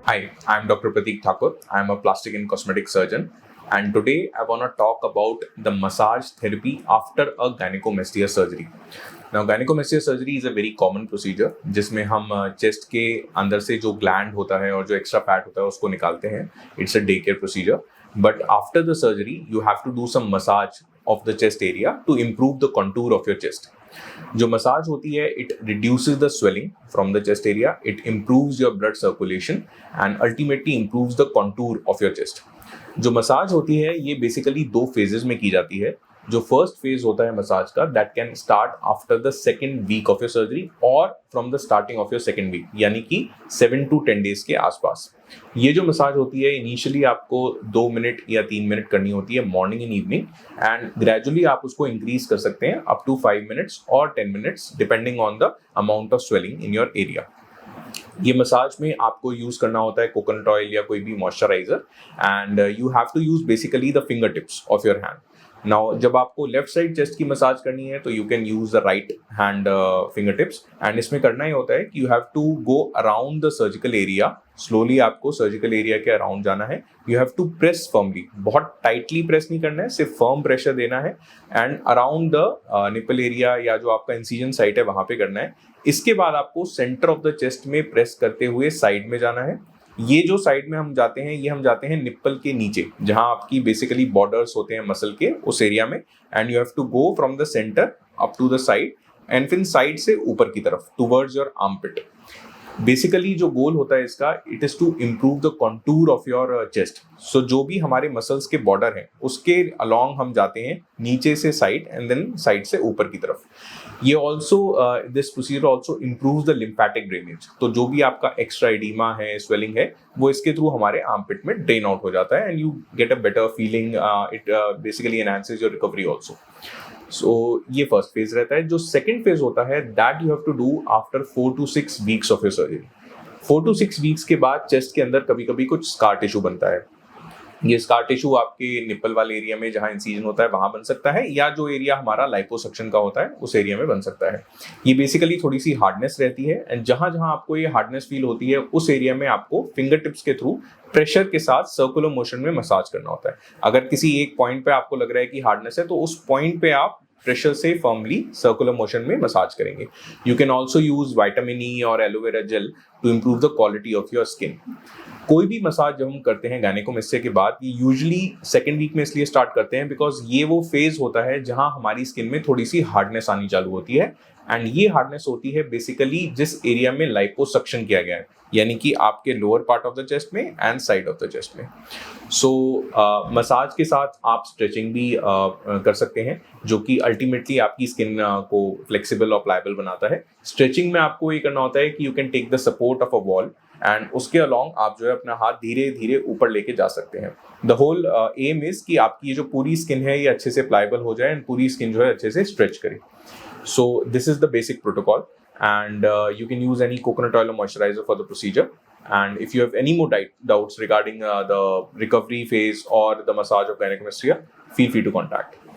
Hi, I'm Dr. Pratik Thakur. I'm a plastic and cosmetic surgeon. And today I want to talk about the massage therapy after a gynecomastia surgery. Now, gynecomastia surgery is a very common procedure जिसमें हम chest के अंदर से जो gland होता है और जो एक्स्ट्रा फैट होता है उसको निकालते हैं. It's a day care procedure. But after the surgery, you have to do some massage of the chest area to improve the contour of your chest. जो मसाज होती है it reduces the swelling from the chest area, it improves your blood circulation and ultimately improves the contour of your chest. जो massage होती है ये basically 2 phases में की जाती है. जो फर्स्ट फेज होता है मसाज का that can start after the second week of your surgery और from the starting of your second week, यानी कि 7 to 10 डेज के आसपास. ये जो मसाज होती है इनिशियली आपको 2 मिनट या 3 मिनट करनी होती है morning and evening, and gradually आप उसको इंक्रीज कर सकते हैं अप टू 5 मिनट्स और 10 minutes depending on the amount of swelling in your area. ये मसाज में आपको यूज करना होता है कोकोनट ऑयल या कोई भी moisturiser, and you have to use basically the finger tips of your hand. Now जब आपको लेफ्ट साइड चेस्ट की मसाज करनी है तो you can use the right hand finger tips, and इसमें करना ही होता है कि you have to go around the surgical area. Slowly आपको सर्जिकल एरिया के अराउंड जाना है. You have to press firmly, बहुत टाइटली प्रेस नहीं करना है, सिर्फ फर्म प्रेशर देना है and around the nipple area या जो आपका इंसिजन साइट है वहां पे करना है. इसके बाद आपको सेंटर ऑफ द चेस्ट में प्रेस करते हुए साइड में जाना है. ये जो साइड में हम जाते हैं ये हम जाते हैं निप्पल के नीचे जहां आपकी बेसिकली बॉर्डर्स होते हैं मसल के, उस एरिया में, and you have to go from the centre up to the side एंड फिर साइड से ऊपर की तरफ टुवर्ड्स योर आर्मपिट. बेसिकली जो गोल होता है इसका, it is to improve the contour of your chest. So जो भी हमारे मसल्स के बॉर्डर हैं उसके अलोंग हम जाते हैं नीचे से साइड एंड देन साइड से ऊपर की तरफ. ये also this procedure also improves the lymphatic drainage. तो जो भी आपका एक्स्ट्रा एडिमा है, स्वेलिंग है, वो इसके थ्रू हमारे आर्मपिट में ड्रेन आउट हो जाता है and you get a better feeling. It basically enhances your recovery also. So ये फर्स्ट फेज रहता है. जो सेकंड फेज होता है that you have to do after 4 to 6 weeks of your surgery. 4 to 6 weeks के बाद चेस्ट के अंदर कभी कभी कुछ स्कार टिश्यू बनता है. ये स्कार टिश्यू आपके निप्पल वाले एरिया में जहां इंसिजन होता है वहां बन सकता है, या जो एरिया हमारा लाइपोसक्शन का होता है उस एरिया में बन सकता है. ये बेसिकली थोड़ी सी हार्डनेस रहती है एंड जहां जहां आपको ये हार्डनेस फील होती है उस एरिया में आपको फिंगर टिप्स के थ्रू प्रेशर के साथ सर्कुलर मोशन में मसाज करना होता है. अगर किसी एक पॉइंट पे आपको लग रहा है कि हार्डनेस है तो उस पॉइंट पे आप प्रेशर से फर्मली सर्कुलर मोशन में मसाज करेंगे. You can also use vitamin E और aloe vera gel to improve the quality of your skin. कोई भी मसाज जब हम करते हैं गायनेकोमेस्टिया के बाद, ये यूजुअली सेकेंड वीक में इसलिए स्टार्ट करते हैं बिकॉज ये वो फेज होता है जहां हमारी स्किन में थोड़ी सी हार्डनेस आनी चालू होती है, एंड ये हार्डनेस होती है बेसिकली जिस एरिया में लाइपोसक्शन किया गया है, यानी कि आपके lower part of the chest में and side of the chest में. सो मसाज के साथ आप स्ट्रेचिंग भी कर सकते हैं जो कि अल्टीमेटली आपकी स्किन को फ्लेक्सिबल और प्लायबल बनाता है. स्ट्रेचिंग में आपको ये करना होता है कि you can take the support of a wall and उसके अलोंग आप जो है अपना हाथ धीरे धीरे ऊपर लेके जा सकते हैं. द होल एम इज कि आपकी ये जो पूरी स्किन है ये अच्छे से प्लायबल हो जाए एंड पूरी स्किन जो है अच्छे से स्ट्रेच करे. So this is the basic protocol, and you can use any coconut oil or moisturizer for the procedure. And if you have any more doubts regarding the recovery phase or the massage of gynecomastia, feel free to contact.